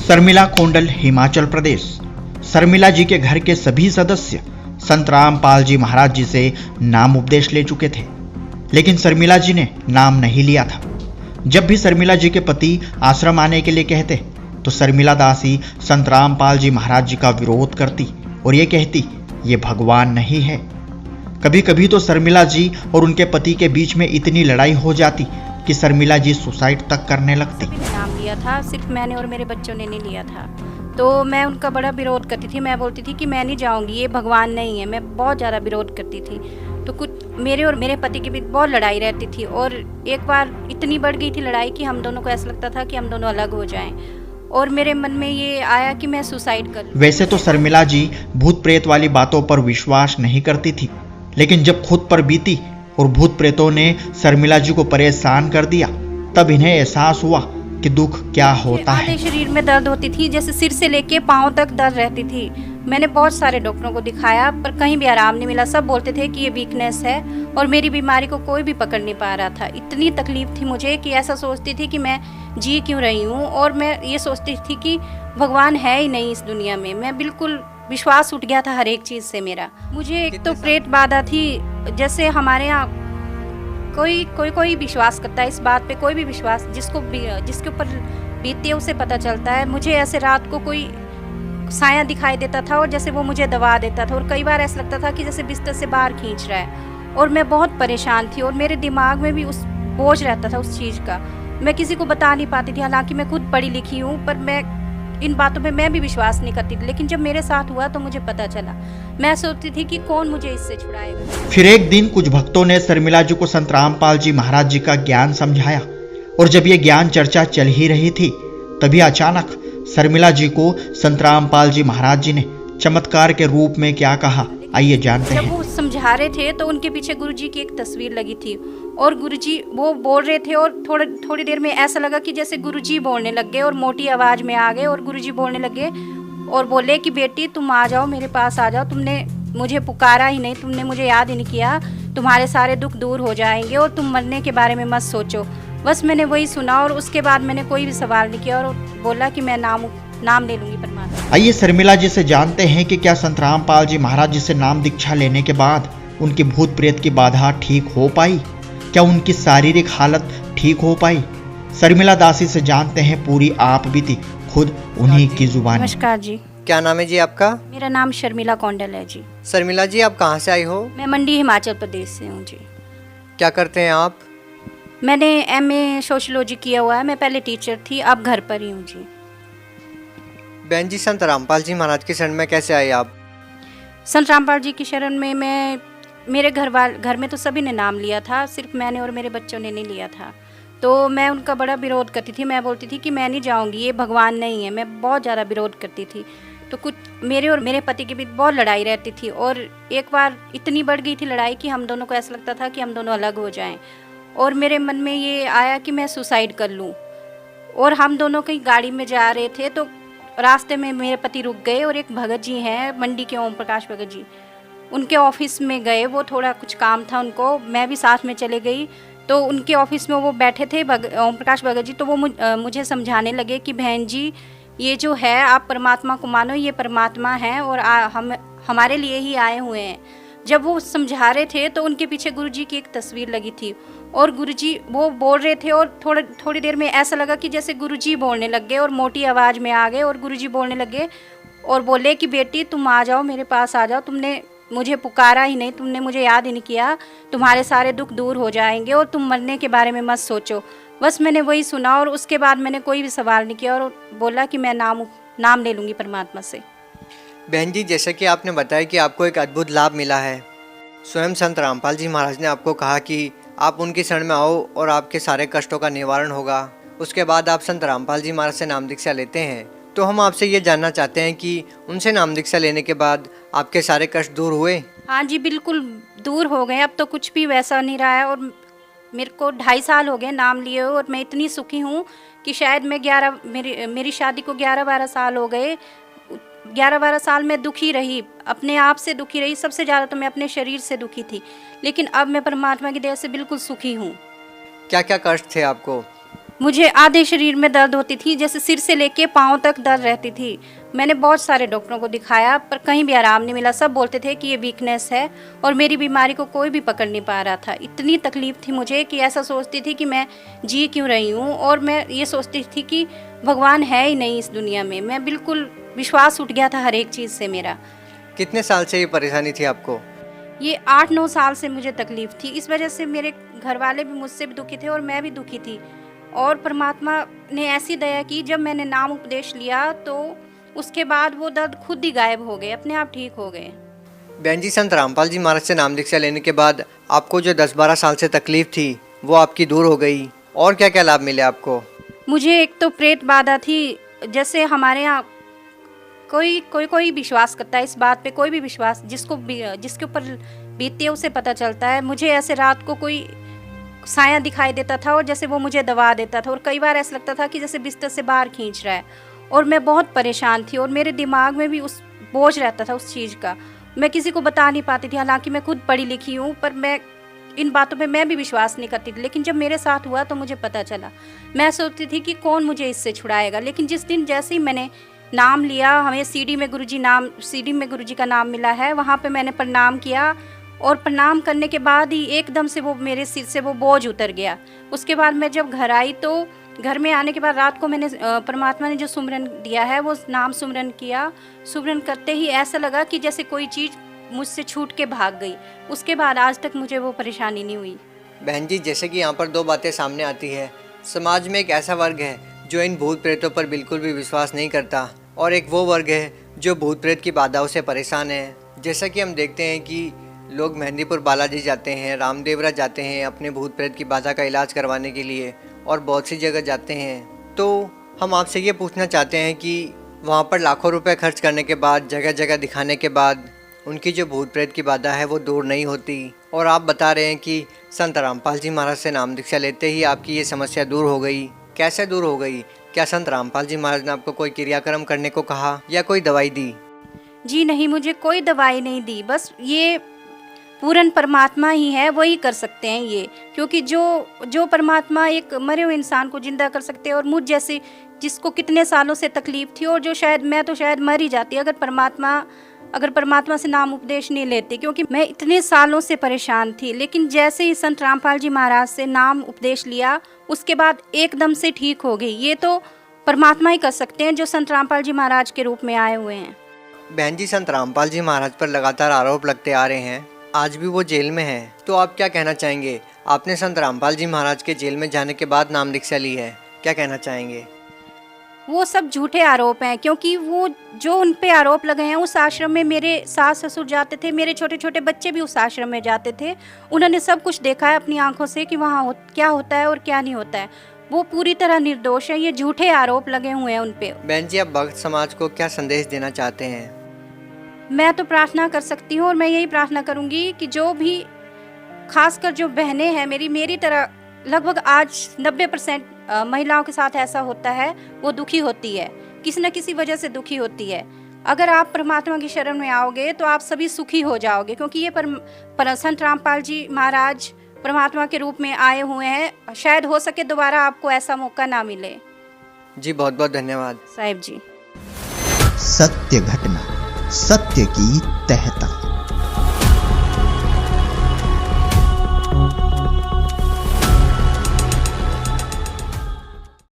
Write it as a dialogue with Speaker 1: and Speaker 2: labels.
Speaker 1: शर्मिला कोंडल, हिमाचल प्रदेश। शर्मिला जी के घर के सभी सदस्य संत रामपाल जी महाराज जी से नाम उपदेश ले चुके थे, लेकिन शर्मिला जी ने नाम नहीं लिया था। जब भी शर्मिला जी के पति आश्रम आने के लिए कहते तो शर्मिला दासी संत रामपाल जी महाराज जी का विरोध करती और ये कहती ये भगवान नहीं है। कभी कभी तो शर्मिला जी और उनके पति के बीच में इतनी लड़ाई हो जाती कि शर्मिला जी सुसाइड तक करने लगती।
Speaker 2: सभी ने नाम लिया था, सिर्फ मैंने और मेरे बच्चों ने नहीं लिया था। तो मैं उनका बड़ा विरोध करती थी। मैं बोलती थी कि मैं नहीं जाऊंगी, ये भगवान नहीं है। मैं बहुत ज़्यादा विरोध करती थी। तो कुछ मेरे और मेरे पति के बीच बहुत लड़ाई रहती थी और एक बार इतनी बढ़ गई थी लड़ाई कि हम दोनों को ऐसा लगता था कि हम दोनों अलग हो जाएं और मेरे मन में ये आया कि मैं सुसाइड कर लूं।
Speaker 1: वैसे तो शर्मिला जी भूत प्रेत वाली बातों पर विश्वास नहीं करती थी, लेकिन जब खुद पर बीती और भूत प्रेतों ने शर्मिला जी को परेशान कर दिया, तब इन्हें एहसास हुआ कि दुख क्या होता है।
Speaker 2: शरीर में दर्द होती थी, जैसे सिर से लेके पाँव तक दर्द रहती थी। मैंने बहुत सारे डॉक्टरों को दिखाया पर कहीं भी आराम नहीं मिला। सब बोलते थे कि ये वीकनेस है और मेरी बीमारी को कोई भी पकड़ नहीं पा रहा था। इतनी तकलीफ थी मुझे कि ऐसा सोचती थी कि मैं जी क्यों रही हूँ और मैं ये सोचती थी कि भगवान है ही नहीं इस दुनिया में। मैं बिल्कुल विश्वास उठ गया था हर एक चीज़ से मेरा। मुझे एक तो प्रेत बाधा थी। जैसे हमारे यहाँ कोई विश्वास करता है इस बात पे, कोई भी विश्वास जिसके ऊपर बीतती है उसे पता चलता है। मुझे ऐसे रात को कोई साया दिखाई देता था और जैसे वो मुझे दबा देता था और कई बार ऐसा लगता था कि जैसे बिस्तर से बाहर खींच रहा है और मैं बहुत परेशान थी और मेरे दिमाग में भी उस बोझ रहता था उस चीज़ का। मैं किसी को बता नहीं पाती थी, हालांकि मैं खुद पढ़ी लिखी हूँ, पर मैं इन बातों पे मैं भी विश्वास नहीं करती थी। लेकिन जब मेरे साथ हुआ तो मुझे पता चला। मैं सोचती थी कि कौन मुझे इससे छुड़ाएगा।
Speaker 1: फिर एक दिन कुछ भक्तों ने शर्मिला जी को संत रामपाल जी महाराज जी का ज्ञान समझाया और जब ये ज्ञान चर्चा चल ही रही थी तभी अचानक शर्मिला जी को संत रामपाल जी महाराज जी ने चमत्कार के रूप में क्या कहा, आइए जानते हैं।
Speaker 2: जब वो समझा रहे थे तो उनके पीछे गुरुजी की एक तस्वीर लगी थी और गुरुजी वो बोल रहे थे और थोड़ी देर में ऐसा लगा कि जैसे गुरुजी बोलने लग गए और मोटी आवाज में आ गए और गुरुजी बोलने लगे और बोले कि बेटी तुम आ जाओ, मेरे पास आ जाओ। तुमने मुझे पुकारा ही नहीं, तुमने मुझे याद ही नहीं किया। तुम्हारे सारे दुख दूर हो जाएंगे और तुम मरने के बारे में मत सोचो। बस मैंने वही सुना और उसके बाद मैंने कोई भी सवाल नहीं किया और बोला कि मैं नाम ले लूंगी परमात्मा।
Speaker 1: आइए शर्मिला जी से जानते हैं कि क्या संत रामपाल जी महाराज जी से नाम दीक्षा लेने के बाद उनकी भूत प्रेत की बाधा ठीक हो पाई, क्या उनकी शारीरिक हालत ठीक हो पाई। शर्मिला दासी से जानते हैं पूरी आप बीती खुद उन्हीं की जुबानी।
Speaker 2: नमस्कार जी।
Speaker 3: क्या नाम है जी आपका?
Speaker 2: मेरा नाम शर्मिला कोंडल है जी।
Speaker 3: शर्मिला जी आप कहाँ से आई हो?
Speaker 2: मैं मंडी हिमाचल प्रदेश से हूँ जी।
Speaker 3: क्या करते हैं आप?
Speaker 2: मैंने MA सोशियोलॉजी किया हुआ है। मैं पहले टीचर थी, अब घर पर ही हूँ जी।
Speaker 3: बहन जी संत रामपाल जी महाराज की शरण में कैसे आए आप?
Speaker 2: संत रामपाल जी की शरण में मैं मेरे घर में तो सभी ने नाम लिया था, सिर्फ मैंने और मेरे बच्चों ने नहीं लिया था। तो मैं उनका बड़ा विरोध करती थी। मैं बोलती थी कि मैं नहीं जाऊंगी, ये भगवान नहीं है। मैं बहुत ज़्यादा विरोध करती थी। तो कुछ मेरे और मेरे पति के बीच बहुत लड़ाई रहती थी और एक बार इतनी बढ़ गई थी लड़ाई कि हम दोनों को ऐसा लगता था कि हम दोनों अलग हो जाएं और मेरे मन में ये आया कि मैं सुसाइड कर लूं। और हम दोनों कहीं गाड़ी में जा रहे थे तो रास्ते में मेरे पति रुक गए और एक भगत जी हैं मंडी के, ओम प्रकाश भगत जी, उनके ऑफिस में गए। वो थोड़ा कुछ काम था उनको, मैं भी साथ में चले गई। तो उनके ऑफिस में वो बैठे थे ओम प्रकाश भगत जी। तो वो मुझे समझाने लगे कि बहन जी ये जो है आप परमात्मा को मानो, ये परमात्मा है और हम हमारे लिए ही आए हुए हैं। जब वो समझा रहे थे तो उनके पीछे गुरुजी की एक तस्वीर लगी थी और गुरुजी वो बोल रहे थे और थोड़ी देर में ऐसा लगा कि जैसे गुरुजी बोलने लग गए और मोटी आवाज़ में आ गए और गुरुजी बोलने लगे और बोले कि बेटी तुम आ जाओ, मेरे पास आ जाओ। तुमने मुझे पुकारा ही नहीं, तुमने मुझे याद ही नहीं किया। तुम्हारे सारे दुख दूर हो जाएंगे और तुम मरने के बारे में मत सोचो। बस मैंने वही सुना और उसके बाद मैंने कोई भी सवाल नहीं किया और बोला कि मैं नाम ले लूँगी परमात्मा से।
Speaker 3: बहन जी जैसे कि आपने बताया कि आपको एक अद्भुत लाभ मिला है। स्वयं संत रामपाल जी महाराज ने आपको कहा कि आप उनकी शरण में आओ और आपके सारे कष्टों का निवारण होगा। उसके बाद आप संत रामपाल जी महाराज से नाम दीक्षा लेते हैं। तो हम आपसे ये जानना चाहते हैं कि उनसे नाम दीक्षा लेने के बाद आपके सारे कष्ट दूर हुए?
Speaker 2: हाँ जी बिल्कुल दूर हो गए। अब तो कुछ भी वैसा नहीं रहा है और मेरे को 2.5 साल हो गए नाम लिए हुए और मैं इतनी सुखी हूँ कि शायद मैं मेरी शादी को 11-12 साल हो गए। 11-12 साल में दुखी रही, अपने आप से दुखी रही। सबसे ज़्यादा तो मैं अपने शरीर से दुखी थी, लेकिन अब मैं परमात्मा की दया से बिल्कुल सुखी हूँ।
Speaker 3: क्या क्या कष्ट थे आपको?
Speaker 2: मुझे आधे शरीर में दर्द होती थी, जैसे सिर से लेके पाँव तक दर्द रहती थी। मैंने बहुत सारे डॉक्टरों को दिखाया पर कहीं भी आराम नहीं मिला। सब बोलते थे कि ये वीकनेस है और मेरी बीमारी को कोई भी पकड़ नहीं पा रहा था। इतनी तकलीफ़ थी मुझे कि ऐसा सोचती थी कि मैं जी क्यों रही हूँ, और मैं ये सोचती थी कि भगवान है ही नहीं इस दुनिया में। मैं बिल्कुल विश्वास उठ गया था हर एक चीज़ से मेरा।
Speaker 3: कितने साल से ये परेशानी थी आपको?
Speaker 2: ये 8-9 साल से मुझे तकलीफ़ थी। इस वजह से मेरे घर वाले भी मुझसे भी दुखी थे और मैं भी दुखी थी। और परमात्मा ने ऐसी दया की, जब मैंने नाम उपदेश लिया तो उसके बाद वो दर्द खुद ही गायब हो गए, अपने आप ठीक हो गए।
Speaker 3: बहन जी, संत रामपाल जी महाराज से नाम दीक्षा लेने के बाद आपको जो 10-12 साल से तकलीफ थी वो आपकी दूर हो गई, और क्या क्या लाभ मिले आपको?
Speaker 2: मुझे एक तो प्रेत बाधा थी। जैसे हमारे यहाँ कोई विश्वास करता है इस बात पे, कोई भी विश्वास जिसके ऊपर बीतती है उसे पता चलता है। मुझे ऐसे रात को कोई साया दिखाई देता था और जैसे वो मुझे दबा देता था, और कई बार ऐसा लगता था कि जैसे बिस्तर से बाहर खींच रहा है, और मैं बहुत परेशान थी और मेरे दिमाग में भी उस बोझ रहता था उस चीज़ का। मैं किसी को बता नहीं पाती थी, हालांकि मैं खुद पढ़ी लिखी हूँ, पर मैं इन बातों पे मैं भी विश्वास नहीं करती थी। लेकिन जब मेरे साथ हुआ तो मुझे पता चला। मैं सोचती थी कि कौन मुझे इससे छुड़ाएगा, लेकिन जिस दिन जैसे ही मैंने नाम लिया, हमें सीडी में गुरुजी का नाम मिला है, वहाँ पे मैंने प्रणाम किया, और प्रणाम करने के बाद ही एकदम से वो मेरे सिर से वो बोझ उतर गया। उसके बाद मैं जब घर आई तो घर में आने के बाद रात को मैंने परमात्मा ने जो सुमरन दिया है वो नाम सुमरन किया। सुमरन करते ही ऐसा लगा कि जैसे कोई चीज़ मुझसे छूट के भाग गई। उसके बाद आज तक मुझे वो परेशानी नहीं हुई।
Speaker 3: बहन जी, जैसे कि यहाँ पर दो बातें सामने आती है। समाज में एक ऐसा वर्ग है जो इन भूत प्रेतों पर बिल्कुल भी विश्वास नहीं करता, और एक वो वर्ग है जो भूत प्रेत की बाधाओं से परेशान है। जैसा कि हम देखते हैं कि लोग मेहंदीपुर बालाजी जाते हैं, रामदेवरा जाते हैं अपने भूत प्रेत की बाधा का इलाज करवाने के लिए, और बहुत सी जगह जाते हैं। तो हम आपसे ये पूछना चाहते हैं कि वहाँ पर लाखों रुपए खर्च करने के बाद, जगह जगह दिखाने के बाद, उनकी जो भूत प्रेत की बाधा है वो दूर नहीं होती, और आप बता रहे हैं कि संत रामपाल जी महाराज से नाम दीक्षा लेते ही आपकी ये समस्या दूर हो गई। कैसे दूर हो गई? क्या संत रामपाल जी महाराज ने आपको कोई क्रियाक्रम करने को कहा या कोई दवाई दी?
Speaker 2: जी नहीं, मुझे कोई दवाई नहीं दी। बस ये पूर्ण परमात्मा ही है, वही कर सकते हैं ये, क्योंकि जो परमात्मा एक मरे हुए इंसान को जिंदा कर सकते हैं, और मुझ जैसे जिसको कितने सालों से तकलीफ थी, और जो मैं तो शायद मर ही जाती अगर परमात्मा से नाम उपदेश नहीं लेती, क्योंकि मैं इतने सालों से परेशान थी। लेकिन जैसे ही संत रामपाल जी महाराज से नाम उपदेश लिया, उसके बाद एकदम से ठीक हो गई। ये तो परमात्मा ही कर सकते हैं जो संत रामपाल जी महाराज के रूप में आए हुए हैं।
Speaker 3: बहन जी, संत रामपाल जी महाराज पर लगातार आरोप लगते आ रहे हैं, आज भी वो जेल में हैं, तो आप क्या कहना चाहेंगे? आपने संत रामपाल जी महाराज के जेल में जाने के बाद नाम दीक्षा ली है, क्या कहना चाहेंगे?
Speaker 2: वो सब झूठे आरोप हैं, क्योंकि वो जो उन पे आरोप लगे हैं, उस आश्रम में मेरे सास ससुर जाते थे, मेरे छोटे छोटे बच्चे भी उस आश्रम में जाते थे। उन्होंने सब कुछ देखा है अपनी आंखों से कि वहाँ क्या होता है और क्या नहीं होता है। वो पूरी तरह निर्दोष है, ये झूठे आरोप लगे हुए हैं उन पे।
Speaker 3: बहन जी, आप भक्त समाज को क्या संदेश देना चाहते हैं?
Speaker 2: मैं तो प्रार्थना कर सकती हूँ, और मैं यही प्रार्थना करूँगी कि जो भी, खासकर जो बहनें हैं मेरी तरह, लगभग आज 90% महिलाओं के साथ ऐसा होता है, वो दुखी होती है, किसी न किसी वजह से दुखी होती है। अगर आप परमात्मा की शरण में आओगे तो आप सभी सुखी हो जाओगे, क्योंकि ये संत रामपाल जी महाराज परमात्मा के रूप में आए हुए हैं। शायद हो सके दोबारा आपको ऐसा मौका ना मिले।
Speaker 3: जी बहुत बहुत धन्यवाद
Speaker 2: साहिब जी।
Speaker 1: सत्य घटना, सत्य की तह तक।